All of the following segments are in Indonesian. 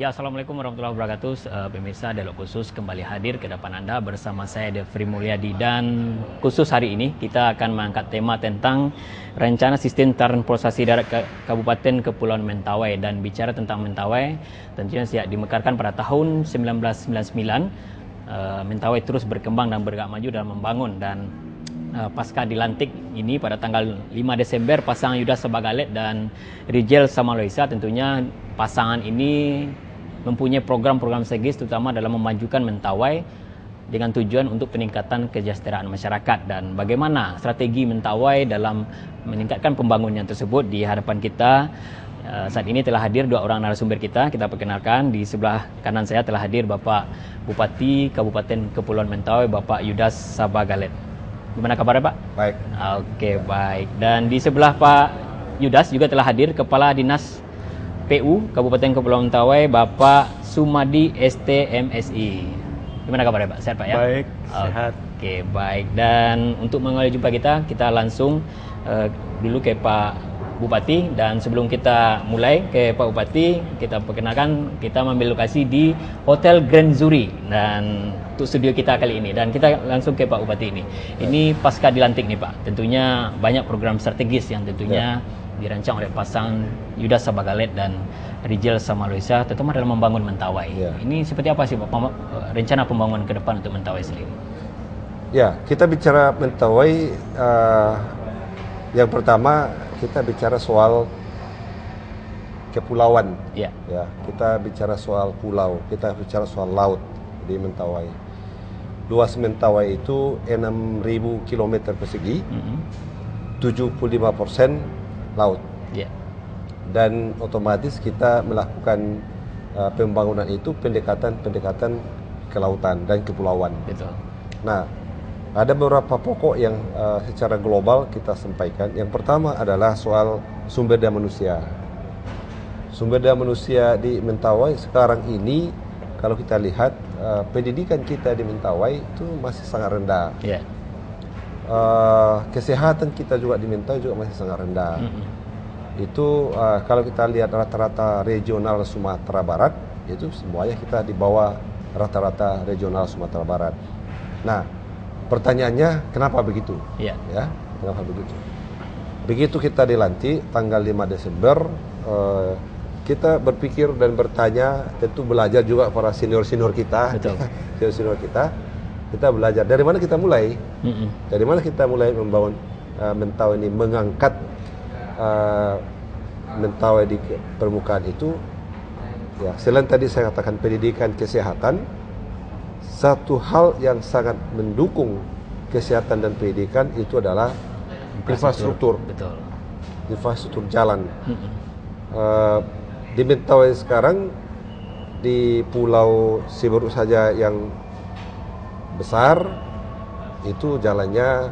Ya, Assalamualaikum warahmatullahi wabarakatuh. Pemirsa Dialog Khusus kembali hadir ke depan Anda bersama saya Devri Mulyadi, dan khusus hari ini kita akan mengangkat tema tentang rencana sistem transportasi darat Kabupaten Kepulauan Mentawai. Dan bicara tentang Mentawai, tentunya sejak dimekarkan pada tahun 1999, Mentawai terus berkembang dan bergerak maju dalam membangun. Dan pasca dilantik ini pada tanggal 5 Desember, pasangan Yuda Sabagalet dan Rijel Samaloisa, tentunya pasangan ini mempunyai program-program strategis terutama dalam memajukan Mentawai dengan tujuan untuk peningkatan kesejahteraan masyarakat. Dan bagaimana strategi Mentawai dalam meningkatkan pembangunan tersebut, di hadapan kita saat ini telah hadir dua orang narasumber kita perkenalkan. Di sebelah kanan saya telah hadir Bapak Bupati Kabupaten Kepulauan Mentawai, Bapak Yudas Sabagalet. Gimana kabarnya, Pak? Baik. Oke, baik. Dan di sebelah Pak Yudas juga telah hadir Kepala Dinas PU Kabupaten Kepulauan Mentawai, Bapak Sumadi STMSI. Gimana kabarnya, Pak? Sehat, Pak, ya? Baik, sehat. Oke, baik. Dan untuk mengawali jumpa kita langsung dulu ke Pak Bupati. Dan sebelum kita mulai ke Pak Bupati, kita perkenalkan kita mengambil lokasi di Hotel Grand Zuri dan untuk studio kita kali ini. Dan kita langsung ke Pak Bupati ini. Ini pasca dilantik nih, Pak. Tentunya banyak program strategis yang tentunya dirancang oleh pasangan Yudas Sabagalet dan Rijel Samaloisa, terutama dalam membangun Mentawai. Ini seperti apa sih, Pak, rencana pembangunan ke depan untuk Mentawai sendiri? Ya, kita bicara Mentawai, yang pertama kita bicara soal kepulauan. Ya, kita bicara soal pulau, kita bicara soal laut di Mentawai. Luas Mentawai itu 6.000 km persegi, 75% laut. Dan otomatis kita melakukan pembangunan itu pendekatan ke lautan dan kepulauan. Betul. Nah, ada beberapa pokok yang secara global kita sampaikan. Yang pertama adalah soal sumber daya manusia. Sumber daya manusia di Mentawai sekarang ini, kalau kita lihat pendidikan kita di Mentawai itu masih sangat rendah. Kesehatan kita juga di Mentawai juga masih sangat rendah. Itu kalau kita lihat rata-rata regional Sumatera Barat, itu semuanya kita di bawah rata-rata regional Sumatera Barat. Nah, pertanyaannya kenapa begitu? Ya, kenapa begitu? Begitu kita dilantik tanggal 5 Desember, kita berpikir dan bertanya, tentu belajar juga para senior-senior kita. Betul. Senior-senior kita belajar dari mana kita mulai. Dari mana kita mulai membangun Mentawai ini, mengangkat Mentawai di permukaan itu. Ya, selain tadi saya katakan pendidikan, kesehatan, satu hal yang sangat mendukung kesehatan dan pendidikan itu adalah infrastruktur. Betul. Infrastruktur jalan. Di Mentawai sekarang, di Pulau Siberut saja yang besar, itu jalannya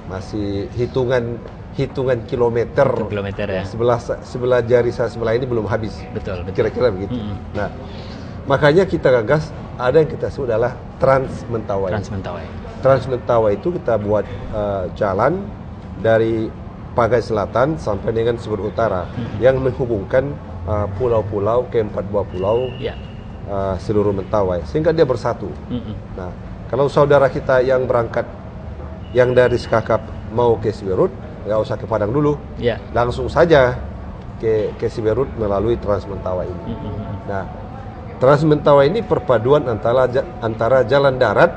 masih hitungan kilometer ya. Sebelah jari saya sebelah ini belum habis. Betul. Kira-kira begitu. Nah, makanya kita gagas ada yang kita sebut adalah Trans Mentawai. Trans Mentawai itu kita buat jalan dari Pagai Selatan sampai dengan Siberut Utara yang menghubungkan pulau-pulau ke 4 buah pulau seluruh Mentawai sehingga dia bersatu. Nah, kalau saudara kita yang berangkat yang dari Sekakap mau ke Siberut, nggak usah ke Padang dulu, langsung saja ke Siberut melalui Trans Mentawai ini. Nah, Trans Mentawai ini perpaduan antara jalan darat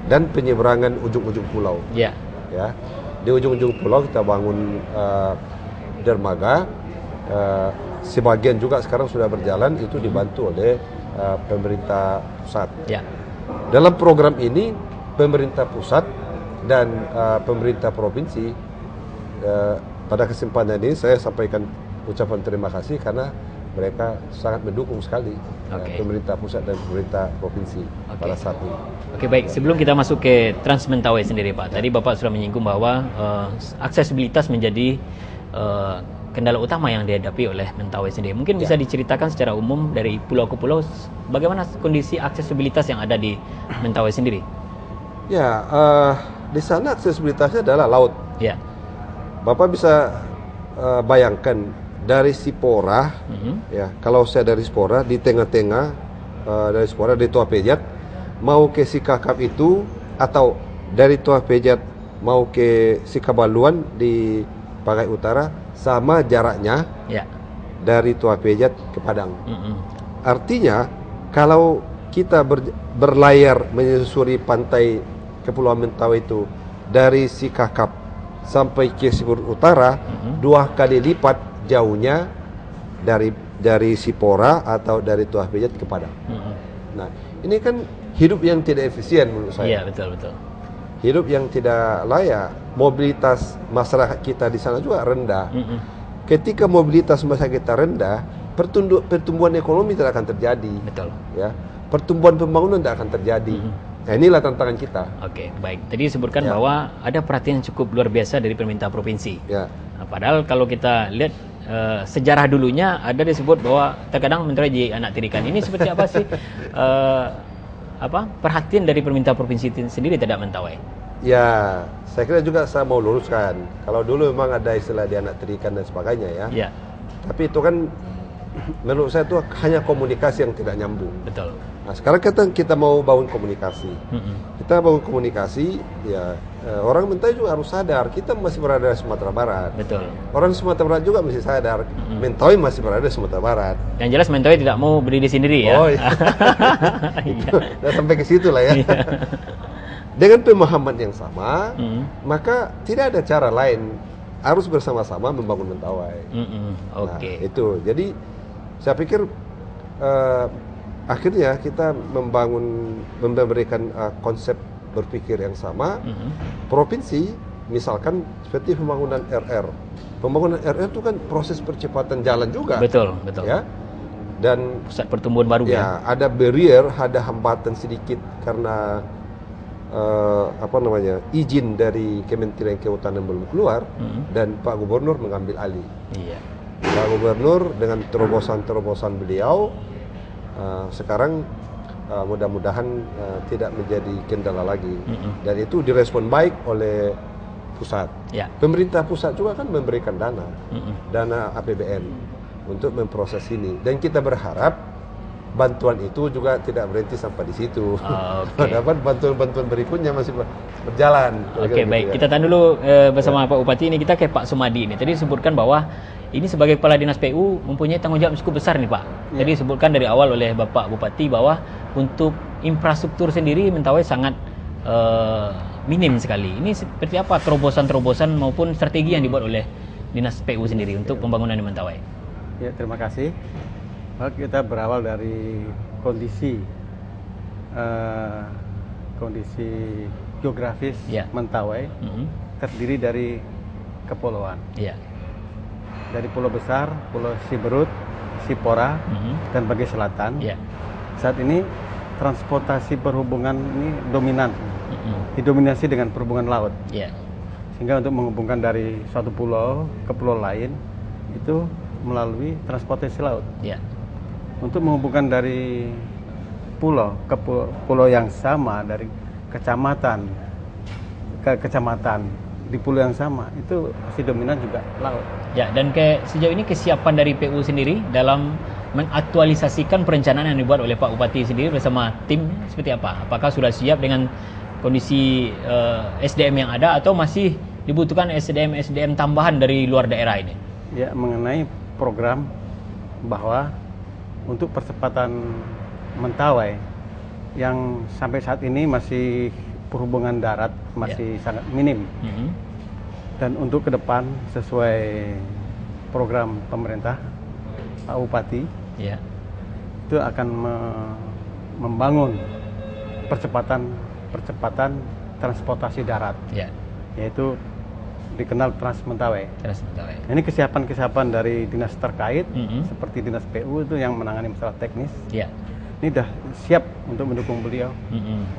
dan penyeberangan ujung-ujung pulau. Ya, di ujung-ujung pulau kita bangun dermaga. Sebagian juga sekarang sudah berjalan, itu dibantu oleh pemerintah pusat. Dalam program ini pemerintah pusat dan pemerintah provinsi, pada kesempatan ini saya sampaikan ucapan terima kasih karena mereka sangat mendukung sekali pemerintah pusat dan pemerintah provinsi pada saat ini. Oke, baik. Sebelum kita masuk ke Trans Mentawai sendiri, Pak, tadi Bapak sudah menyinggung bahwa aksesibilitas menjadi kendala utama yang dihadapi oleh Mentawai sendiri. Mungkin bisa diceritakan secara umum dari pulau ke pulau bagaimana kondisi aksesibilitas yang ada di Mentawai sendiri? Ya, di sana aksesibilitasnya adalah laut. Bapak bisa bayangkan dari Sipora, ya kalau saya dari Sipora di tengah-tengah dari Sipora di Tua Pejat mau ke Sikakap itu, atau dari Tua Pejat mau ke Sikabaluan di Pagai Utara, sama jaraknya dari Tua Pejat ke Padang. Artinya kalau kita berlayar menyusuri pantai Kepulauan Mentawai itu dari Sikakap sampai ke Sipur Utara, 2 kali lipat jauhnya dari Sipora atau dari Tua Pejat ke Padang. Nah, ini kan hidup yang tidak efisien menurut saya. Iya, betul. Hidup yang tidak layak. Mobilitas masyarakat kita di sana juga rendah. Ketika mobilitas masyarakat kita rendah, pertumbuhan ekonomi tidak akan terjadi. Betul. Ya, pertumbuhan pembangunan tidak akan terjadi. Nah, inilah tantangan kita. Oke, baik. Tadi disebutkan bahwa ada perhatian cukup luar biasa dari pemerintah provinsi. Ya. Nah, padahal kalau kita lihat sejarah dulunya ada disebut bahwa terkadang Menteri Haji Anak Tirikan ini seperti apa sih perhatian dari pemerintah provinsi sendiri terhadap Mentawai? Ya, saya kira juga saya mau luruskan. Kalau dulu memang ada istilah di Anak Tirikan dan sebagainya ya. Ya. Tapi itu kan menurut saya itu hanya komunikasi yang tidak nyambung. Betul. Nah, sekarang kita mau bangun komunikasi. Kita bangun komunikasi, ya orang Mentawai juga harus sadar kita masih berada di Sumatera Barat. Betul. Orang Sumatera Barat juga mesti sadar Mentawai masih berada di Sumatera Barat. Yang jelas Mentawai tidak mau berdiri sendiri ya. Oh iya. Nah, sampai ke situ lah ya. Dengan pemahaman yang sama, maka tidak ada cara lain, harus bersama-sama membangun Mentawai. Oke. Nah, itu. Jadi saya pikir akhirnya kita memberikan konsep berpikir yang sama. Provinsi misalkan seperti pembangunan RR. Pembangunan RR itu kan proses percepatan jalan juga. Betul. Ya. Dan pusat pertumbuhan baru ya. Ada barrier, ada hambatan sedikit karena izin dari Kementerian Kehutanan belum keluar, dan Pak Gubernur mengambil alih. Iya. Pak Gubernur dengan terobosan beliau sekarang mudah-mudahan tidak menjadi kendala lagi, dan itu direspon baik oleh pusat. Ya. Pemerintah pusat juga kan memberikan dana APBN untuk memproses ini, dan kita berharap bantuan itu juga tidak berhenti sampai di situ. Dapat bantuan-bantuan berikutnya masih berjalan. Oke, baik. Kita tahan dulu bersama Pak Bupati. Ini kita ke Pak Sumadi ini. Tadi disebutkan bahwa ini sebagai Kepala Dinas PU mempunyai tanggung jawab cukup besar nih Pak. Tadi disebutkan dari awal oleh Bapak Bupati bahwa untuk infrastruktur sendiri Mentawai sangat minim sekali. Ini seperti apa terobosan-terobosan maupun strategi yang dibuat oleh Dinas PU sendiri untuk pembangunan di Mentawai? Ya, terima kasih. Kita berawal dari kondisi geografis Mentawai, terdiri dari kepulauan. Dari pulau besar, Pulau Siberut, Sipora, dan Bagai Selatan. Saat ini transportasi perhubungan ini dominan, didominasi dengan perhubungan laut. Sehingga untuk menghubungkan dari suatu pulau ke pulau lain itu melalui transportasi laut. Untuk menghubungkan dari pulau ke pulau yang sama, dari kecamatan ke kecamatan di pulau yang sama, itu masih dominan juga laut. Ya, dan sejauh ini kesiapan dari PU sendiri dalam mengaktualisasikan perencanaan yang dibuat oleh Pak Bupati sendiri bersama tim seperti apa? Apakah sudah siap dengan kondisi SDM yang ada, atau masih dibutuhkan SDM tambahan dari luar daerah ini? Ya, mengenai program bahwa untuk percepatan Mentawai yang sampai saat ini masih perhubungan darat masih sangat minim, dan untuk ke depan sesuai program pemerintah Pak Bupati itu akan membangun percepatan transportasi darat, yaitu dikenal Trans Mentawai. Ini kesiapan dari dinas terkait, seperti dinas PU itu yang menangani masalah teknis. Ini sudah siap untuk mendukung beliau,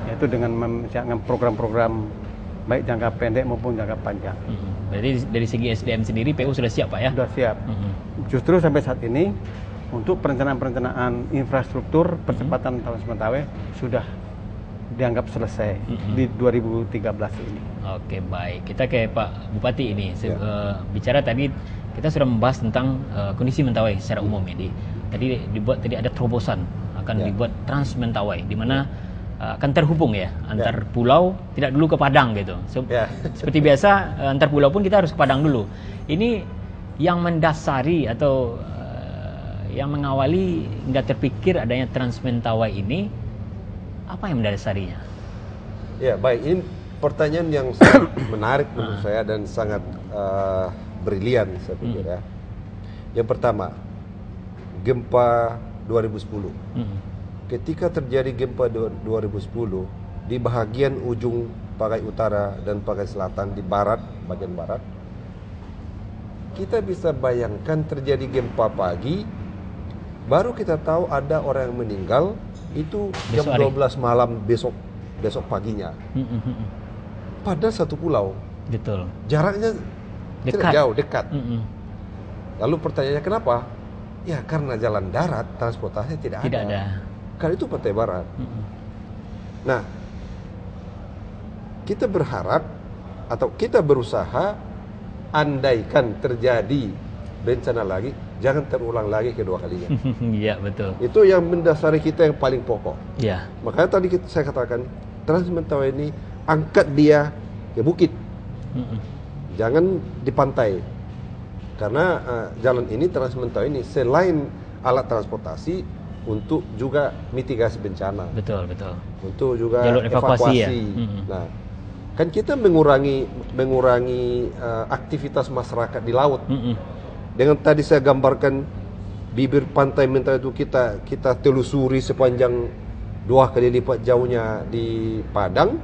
yaitu dengan menyiapkan program-program baik jangka pendek maupun jangka panjang. Berarti dari segi SDM sendiri PU sudah siap Pak ya? Sudah siap. Justru sampai saat ini untuk perencanaan infrastruktur percepatan Trans Mentawai sudah dianggap selesai di 2013 ini. Oke, baik. Kita ke Pak Bupati ini. Bicara tadi kita sudah membahas tentang kondisi Mentawai secara umum ini. Tadi ada terobosan akan dibuat Trans Mentawai di mana akan terhubung ya antar pulau, tidak dulu ke Padang gitu. Seperti biasa antar pulau pun kita harus ke Padang dulu. Ini yang mendasari atau yang mengawali hingga terpikir adanya Trans Mentawai ini, apa yang mendasarinya? Ya, baik. Ini pertanyaan yang sangat menarik menurut saya dan sangat brilian saya pikir ya. Yang pertama, gempa 2010. Ketika terjadi gempa 2010 di bagian ujung Pagai Utara dan Pagai Selatan di barat, bagian barat, kita bisa bayangkan terjadi gempa pagi, baru kita tahu ada orang yang meninggal itu jam 12 malam besok paginya. Pada satu pulau. Betul. Jaraknya tidak jauh, dekat. Lalu pertanyaannya kenapa? Ya karena jalan darat transportasi tidak ada. Karena itu pantai barat. Nah, kita berharap atau kita berusaha andaikan terjadi bencana lagi, jangan terulang lagi kedua kalinya. Iya, betul. Itu yang mendasari kita yang paling pokok. Iya. Makanya tadi saya katakan Trans Mentawai ini angkat dia ke bukit, jangan di pantai. Karena jalan ini Trans Mentawai ini selain alat transportasi untuk juga mitigasi bencana. Betul. Untuk juga jalur evakuasi. Ya? Nah, kan kita mengurangi aktivitas masyarakat di laut. Dengan tadi saya gambarkan bibir pantai Mentawai itu kita telusuri sepanjang 2 kali lipat jauhnya di Padang.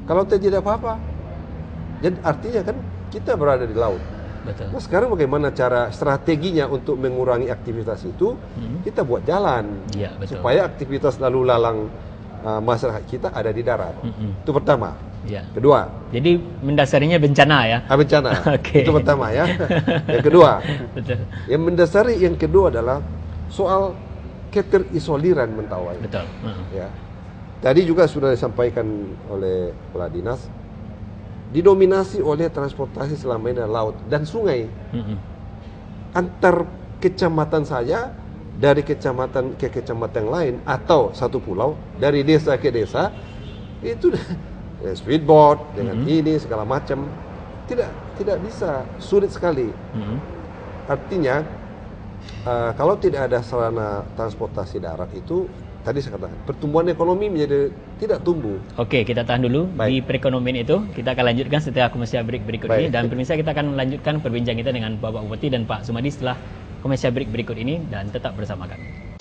Kalau tidak apa-apa, jadi artinya kan kita berada di laut. Betul. Nah sekarang bagaimana cara strateginya untuk mengurangi aktivitas itu? Kita buat jalan supaya aktivitas lalu lalang masyarakat kita ada di darat. Itu pertama. Kedua. Jadi mendasarinya bencana ya? Bencana. Itu pertama ya. Yang kedua. Betul. Yang mendasari yang kedua adalah soal keterisoliran Mentawai. Betul. Ya. Tadi juga sudah disampaikan oleh Kepala Dinas, didominasi oleh transportasi selama ini laut dan sungai. Antar kecamatan saja, dari kecamatan ke kecamatan lain atau satu pulau, dari desa ke desa, itu speedboat dengan ini segala macam tidak bisa, sulit sekali. Artinya kalau tidak ada sarana transportasi darat itu, tadi saya katakan pertumbuhan ekonomi menjadi tidak tumbuh. Oke, kita tahan dulu. Di perekonomian itu kita akan lanjutkan setelah komersial break berikut ini. Dan pemirsa, kita akan melanjutkan perbincangan kita dengan Bapak Bupati dan Pak Sumadi setelah komersial break berikut ini, dan tetap bersama kami.